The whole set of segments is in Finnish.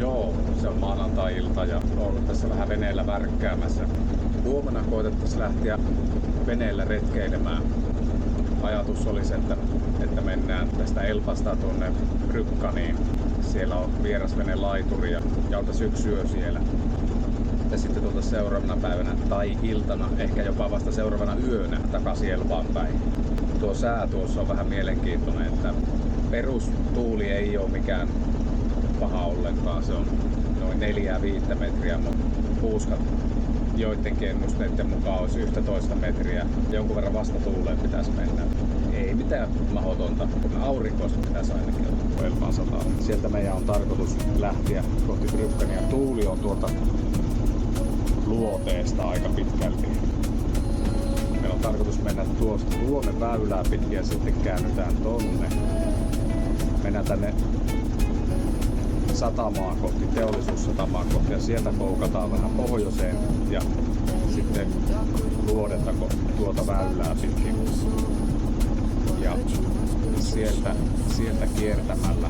Joo, se on maanantai-ilta ja ollut tässä vähän veneellä värkkäämässä. Huomenna koetettaisiin lähteä veneellä retkeilemään. Ajatus olisi, että mennään tästä Elpasta tuonne Brykkaniin. Siellä on vierasvene laituri ja oltaisiin yksi yö siellä. Ja sitten tultaisiin seuraavana päivänä tai iltana, ehkä jopa vasta seuraavana yönä takaisin Elpaan päin. Tuo sää tuossa on vähän mielenkiintoinen, että perustuuli ei ole mikään paha ollenkaan. Se on noin 4-5 metriä, mutta puuskat joidenkin ennusteiden mukaan olisi 11 metriä. Jonkun verran vastatuuleen pitäisi mennä. Ei mitään mahdotonta. Aurinkoista pitäisi ainakin olla Elpaan sataa. Sieltä meidän on tarkoitus lähteä kohti Brykkania. Tuuli on tuolta luoteesta aika pitkälti. Meillä on tarkoitus mennä tuonne väylää pitkin ja sitten käännytään tonne. Mennään tänne satamaa kohti, teollisuussatamaa kohti ja sieltä koukataan vähän pohjoiseen ja sitten luodetta tuota väylää pitkin. Ja sieltä kiertämällä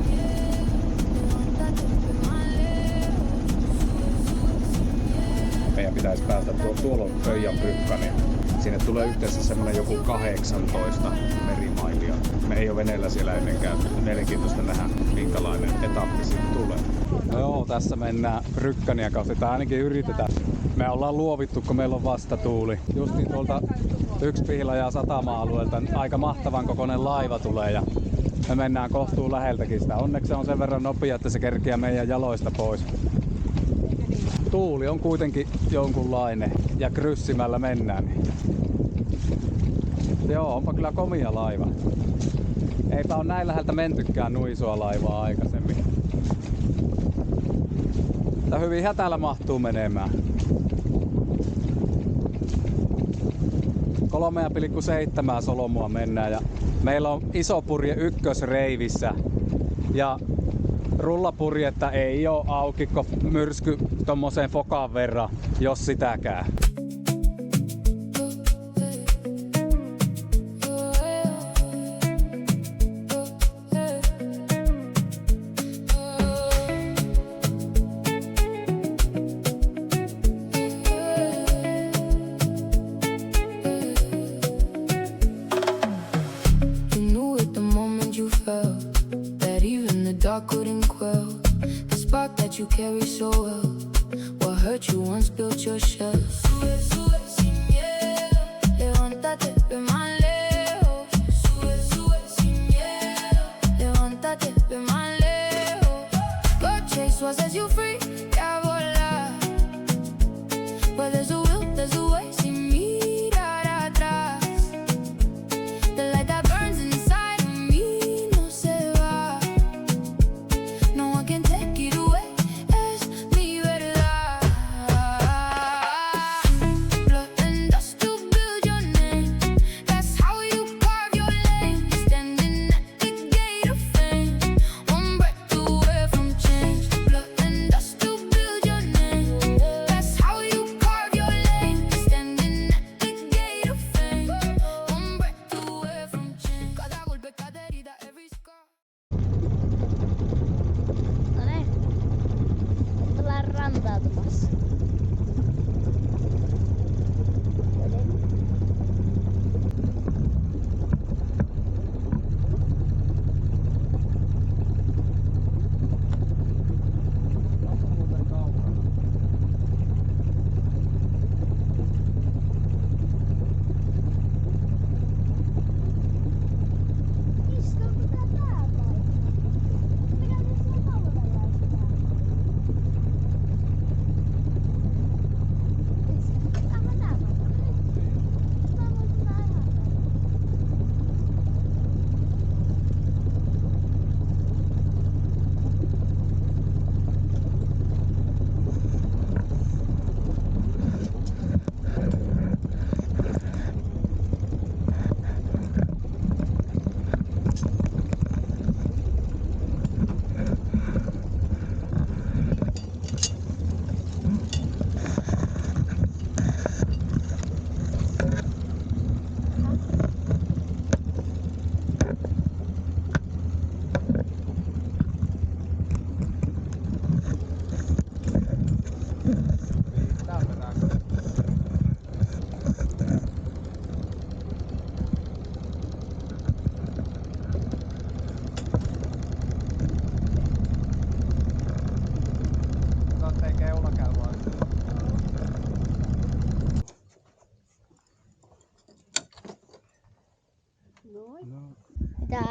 meidän pitäisi päästä tuolla on Pöijän Brykkani. Sinne tulee yhteensä semmonen joku 18 merimailia. Me ei ole veneellä siellä ennenkään. Mielenkiintoista nähdä, minkälainen etappi siitä tulee. No joo, tässä mennään Brykkania kohti. Tai ainakin yritetään. Me ollaan luovittu, kun meillä on vastatuuli. Justiin tuolta yksi Pihlajaa satama-alueelta aika mahtavan kokoinen laiva tulee ja me mennään kohtuun läheltäkin sitä. Onneksi se on sen verran nopea, että se kerkiää meidän jaloista pois. Tuuli on kuitenkin jonkunlainen ja kryssimällä mennään. Joo, onpa kyllä komia laiva. Eipä on näin läheltä mentykään nuin isoa laivaa aikaisemmin. Mutta hyvin hätällä mahtuu menemään. 3,7 solmua mennään ja meillä on iso purje ykkösreivissä ja rullapurjetta ei oo auki, kun myrsky tommoseen fokaan verran, jos sitäkään. You carry so well. What hurt you once built your shell. Sube, sube sin miedo. Levántate, ve más lejos. Sube, sube sin miedo. Levántate, ve más lejos. Go chase what sets you free. Ya volar. Where there's a will, there's a way. Sin mirar atrás. The light that burns inside of me no se va. No one can take it away.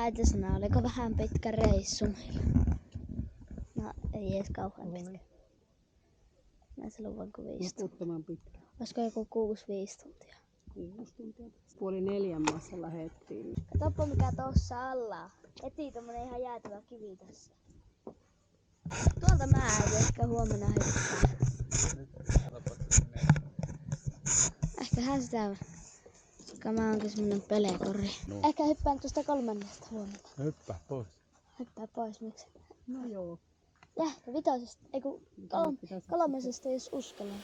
äiti sanoi, oliko vähän pitkä reissu meillä? No ei edes kauhean pitkä. Mä silloin vaan kuin 5 tuntia. Loputtoman pitkä. Olisiko joku 6-5 tuntia? 6 tuntia. 3:30 maassa lähettiin. Katoppa mikä tossa alla on. Heti tommonen ihan jäätävä kivi tässä. Tuolta mä äiti ehkä huomenna hyppää. Ehkähän sitä. Koska mä oonkin semmonen pelekori. No. Ehkä hyppään tuosta 3. huomenna. Hyppää pois. Hyppää pois, miksi? No joo. Ja 5. ei kun 3. jos uskallan.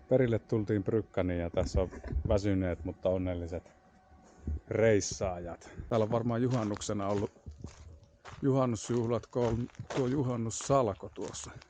Perille tultiin Brykkaniin ja tässä on väsyneet, mutta onnelliset reissaajat. Täällä on varmaan juhannuksena ollut juhannusjuhlat, kun on tuo juhannussalko tuossa. –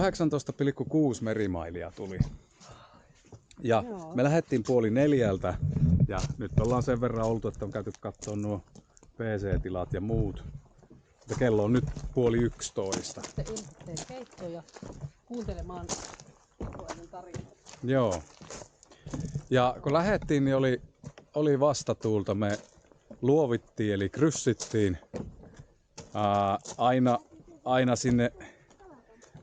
18,6 merimailia tuli. Ja me lähdettiin 3:30 ja nyt ollaan sen verran oltu, että on käyty katsoa nuo PC-tilat ja muut. Ja kello on nyt 10:30. Sitten ilmoitteen keittoa ja kuuntelemaan tarinoita. Joo. Ja kun lähdettiin, niin oli vastatuulta. Me luovittiin eli kryssittiin aina sinne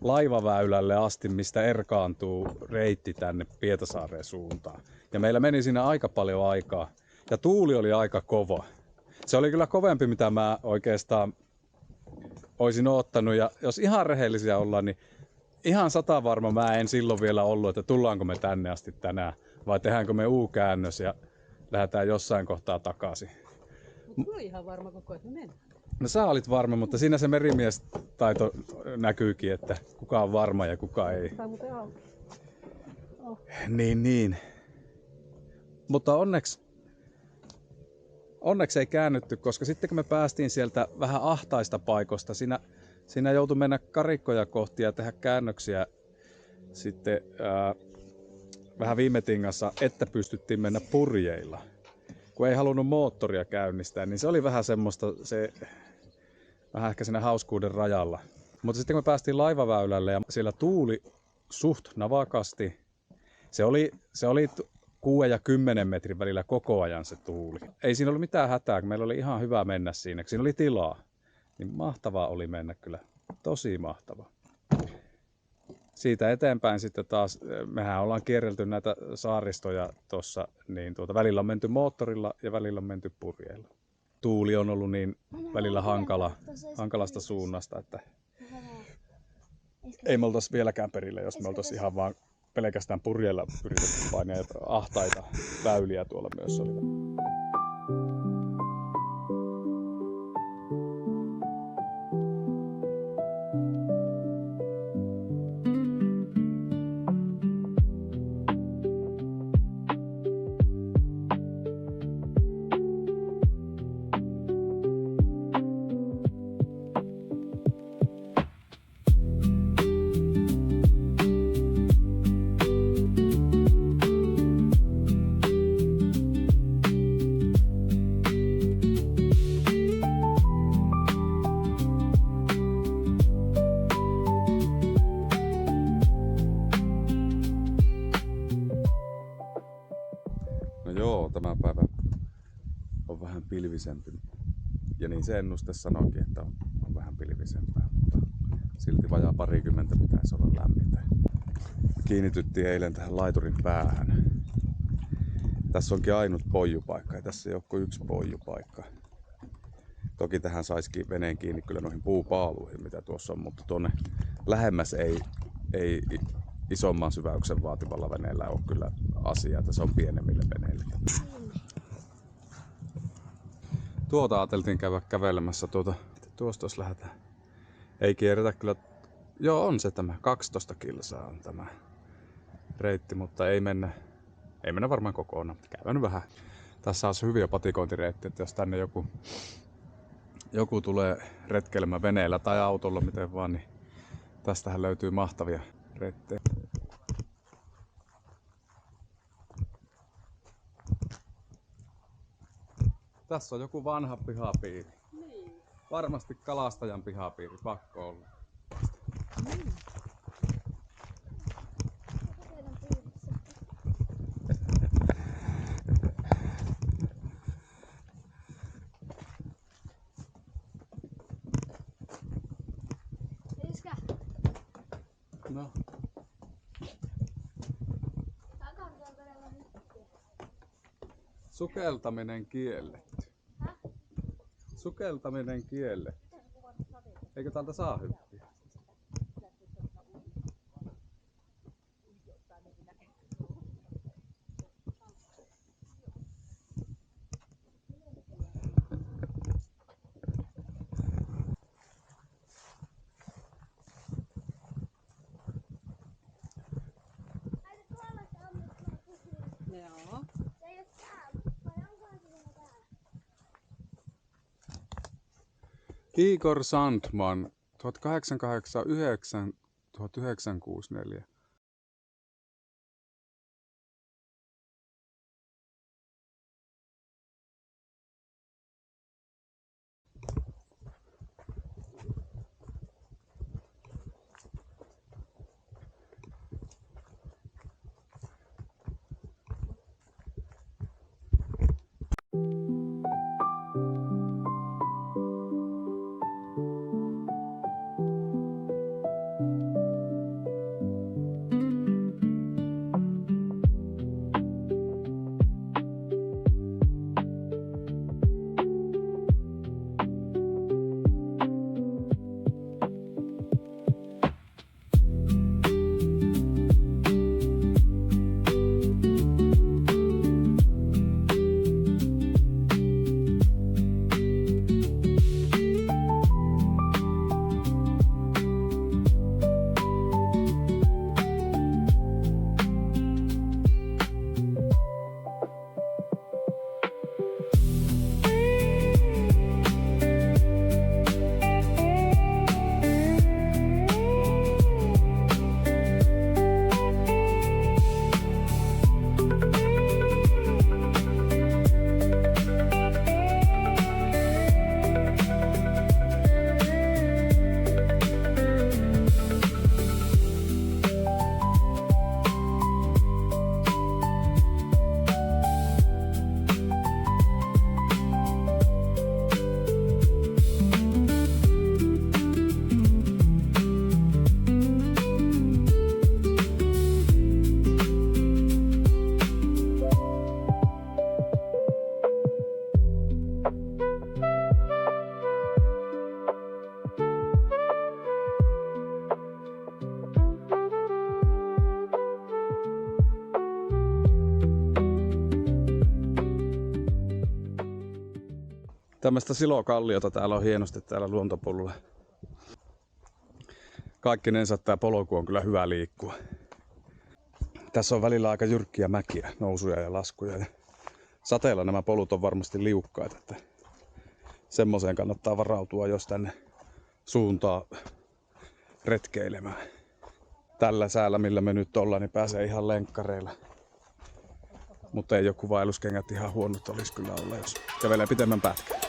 laivaväylälle asti, mistä erkaantuu reitti tänne Pietasaareen suuntaan. Ja meillä meni siinä aika paljon aikaa. Ja tuuli oli aika kova. Se oli kyllä kovempi, mitä mä oikeastaan olisin odottanut. Ja jos ihan rehellisiä ollaan, niin ihan 100% varma mä en silloin vielä ollut, että tullaanko me tänne asti tänään. Vai tehdäänkö me U-käännös ja lähdetään jossain kohtaa takaisin. Mutta mä olin ihan varma koko ajan, että me mennään. No sä olit varma, mutta siinä se merimiestaito näkyykin, että kuka on varma ja kuka ei. Tää on muuten auki. Niin. Mutta onneksi ei käännytty, koska sitten kun me päästiin sieltä vähän ahtaista paikoista, siinä joutui mennä karikkoja kohti ja tehdä käännöksiä sitten vähän viime tingassa, että pystyttiin mennä purjeilla. Kun ei halunnut moottoria käynnistää, niin se oli vähän semmoista, vähän ehkä siinä hauskuuden rajalla. Mutta sitten kun me päästiin laivaväylälle ja siellä tuuli suht navakasti, se oli 6 ja 10 metrin välillä koko ajan se tuuli. Ei siinä ollut mitään hätää, kun meillä oli ihan hyvä mennä siinä, siinä oli tilaa. Niin mahtavaa oli mennä kyllä, tosi mahtavaa. Siitä eteenpäin sitten taas, mehän ollaan kierrelty näitä saaristoja tuossa, niin välillä on menty moottorilla ja välillä on menty purjeilla. Tuuli on ollut niin välillä hankalasta suunnasta, että ei me oltaisi vieläkään perillä, jos me oltaisiin ihan vaan pelkästään purjeilla yritetty painia, ahtaita väyliä tuolla myös oli. pilvisempi. Ja niin se ennuste sanoikin, että on vähän pilvisempää, mutta silti vajaa 20 pitäisi olla lämmintä. Kiinnityttiin eilen tähän laiturin päähän. Tässä onkin ainut poijupaikka ja tässä ei ole kuin yksi poijupaikka. Toki tähän saisikin veneen kiinni kyllä noihin puupaaluihin mitä tuossa on, mutta tuonne lähemmäs ei isomman syväyksen vaativalla veneellä ole kyllä asiaa, että se on pienemmille veneille. Tuota ajateltiin käydä kävelemässä tuosta jos lähdetään. Ei kierretä kyllä, joo on se tämä, 12 kilsaa on tämä reitti, mutta ei mennä varmaan kokonaan. Käydään vähän. Tässä on hyviä patikointireittejä, että jos tänne joku tulee retkeilemään veneellä tai autolla, miten vaan, niin tästähän löytyy mahtavia reittejä. Tässä on joku vanha pihapiiri. Niin. Varmasti kalastajan pihapiiri, pakko olla. No. Sukeltaminen kielletty. Sukeltaminen kielletty. Eikö täältä saa hyppiä? Joo. Igor Sandman 1889-1964. Tämmöistä silokalliota täällä on hienosti täällä luontopolulla. Kaikkinensa tää polku on kyllä hyvä liikkua. Tässä on välillä aika jyrkkiä mäkiä, nousuja ja laskuja. Ja sateella nämä polut on varmasti liukkaita, että semmoiseen kannattaa varautua, jos tänne suuntaa retkeilemään. Tällä säällä, millä me nyt ollaan, niin pääsee ihan lenkkareilla. Mutta ei ole kuvailuskengät ihan huonot olisi kyllä olla, jos kävelee pitemmän pätkän.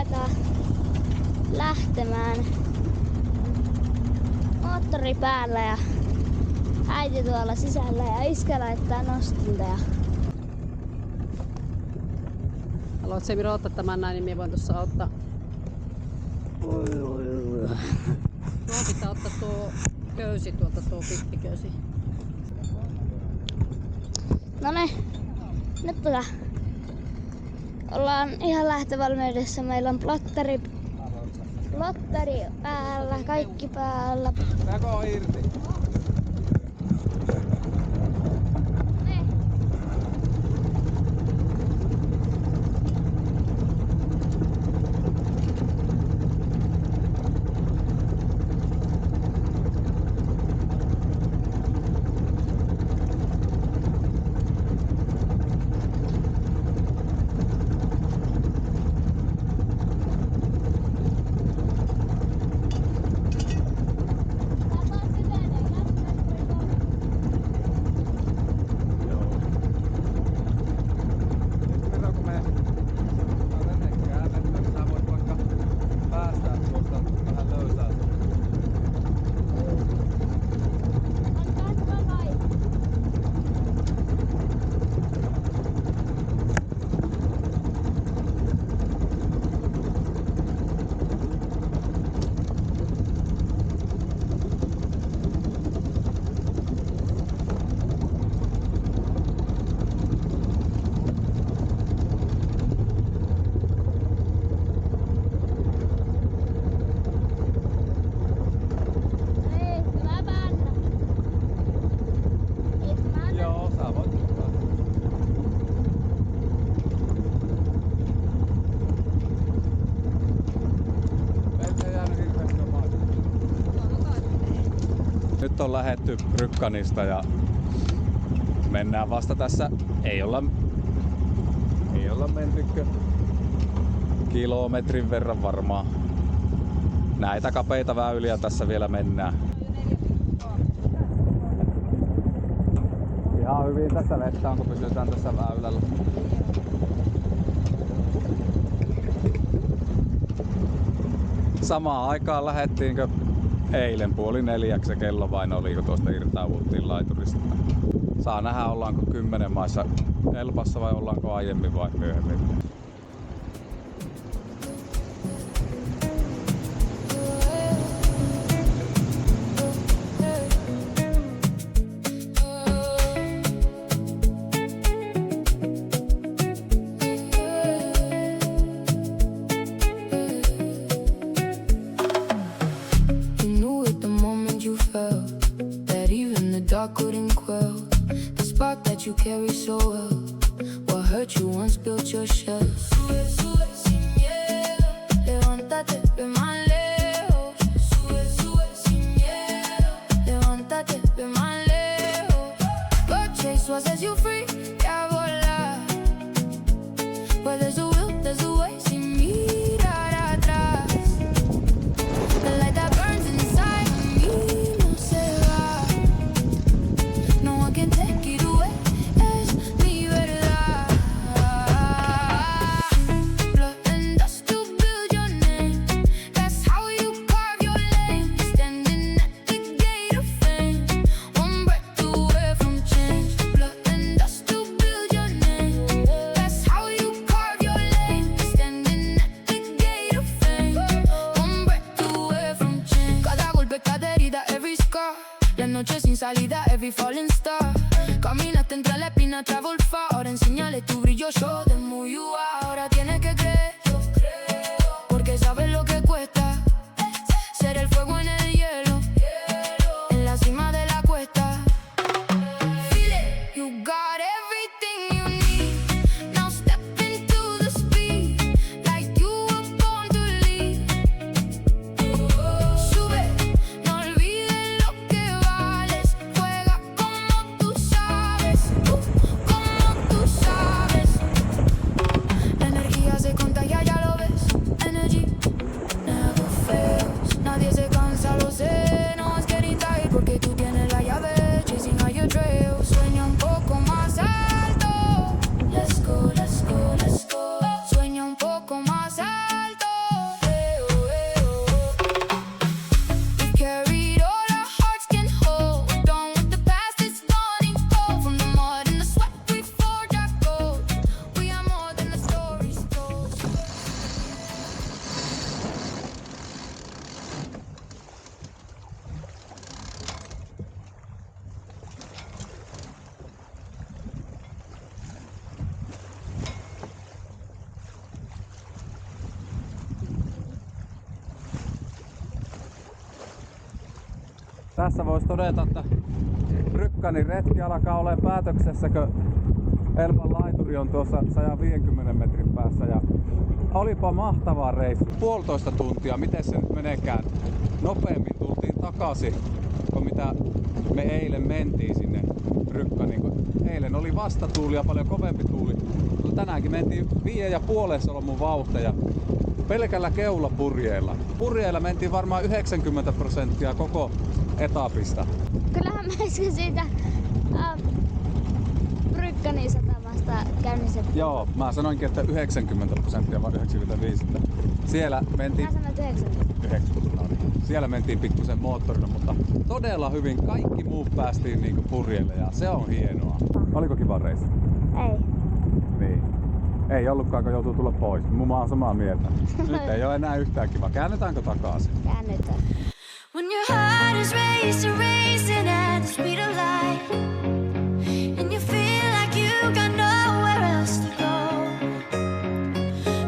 aletaan lähtemään moottori päällä ja äiti tuolla sisällä ja iskä laittaa nostinta. Haluatko se Miro ottaa tämän näin, niin minä voin tuossa auttaa. Tuo pitää ottaa tuo köysi tuolta, tuo pippiköysi. No niin, nyt ollaan ihan lähtövalmiudessa. Meillä on plotteri päällä, kaikki päällä. Saako on irti? Nyt on lähdetty Brykkanista ja mennään vasta tässä. Ei olla mennytkö kilometrin verran varmaan. Näitä kapeita väyliä tässä vielä mennään. Ihan hyvin tässä vettä on, kun pysytään tässä väylällä. Samaan aikaan lähettiinkö eilen 3:30 kello vain oli, kun tuosta irtauduttiin laiturista. Saa nähdä, ollaanko 10 maissa Elbassa vai ollaanko aiemmin vai myöhemmin. Couldn't quell the spark that you carry so well. What hurt you once built your shell. Sube, sube sin miedo, levántate, ve más lejos. Sube, sube sin miedo, levántate, ve más lejos. Go chase what sets you free, ya volar. Where there's a will, there's a way, sin mirar atrás. The light that burns inside me no se va. No one can take it away, es mi verdad. Blood and dust to build your name. That's how you carve your lane. Standing at the gate of fame, one breath away from change. Blood and dust to build your name. That's how you carve your lane. Standing at the gate of fame, one breath away from change. Cada golpe, cada herida, every scar. La noche sin salida, every falling star. Caminaste entre la espina, travel far. Ahora enséñale tu brillo, show them who you are. Ahora tienes que creer, porque sabes lo que cuesta ser el fuego en el hielo, en la cima de la cuesta. Feel it, you got everything you need. Now step into the speed, like you were born to lead. Sube, no olvides lo que vales. Juega como tú sabes, como tú sabes. Tässä voisi todeta, että Brückanin retki alkaa olemaan päätöksessä, kun Elban laituri on tuossa 150 metrin päässä. Ja olipa mahtava reissu. 1,5 tuntia, miten se nyt meneekään. Nopeammin tultiin takaisin, kuin mitä me eilen mentiin sinne Brückaniin. Eilen oli vastatuuli ja paljon kovempi tuuli. Mutta tänäänkin mentiin 5,5 solmun vauhtia. Pelkällä keulapurjeilla. Purjeilla mentiin varmaan 90% koko etapista. Kyllähän mä äsken siitä Brückanin satamasta käynnissä. Joo, mä sanoinkin, että 90% vai 95%. Siellä mentiin... Mä sanoin 90. Siellä mentiin pikkusen moottorilla, mutta todella hyvin kaikki muut päästiin niinku purjeille ja se on hienoa. Oliko kiva reissu? Ei. Niin. Ei ollutkaan, kun joutuu tulla pois. Mun on samaa mieltä. Nyt ei ole enää yhtään kiva. Käännetäänkö takaisin? Käännytään. When your heart is racing at the speed of light, and you feel like you got nowhere else to go.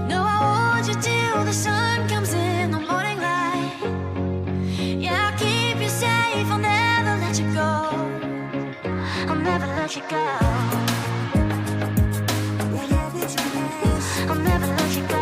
No, I want you till the sun comes in the morning light. Yeah, I'll keep you safe, I'll never let you go. I'll never let you go. I'll never let you go.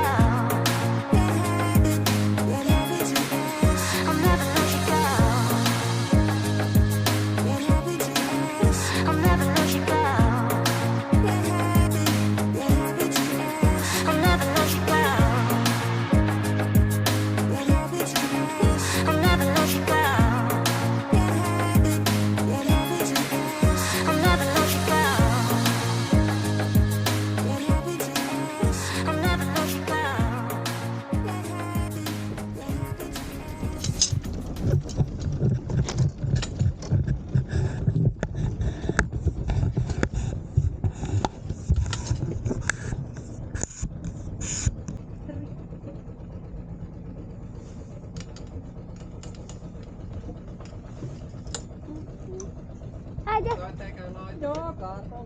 Joo, katon.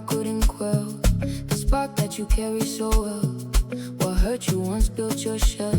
Couldn't quell the spark that you carry so well. What hurt you once built your shell.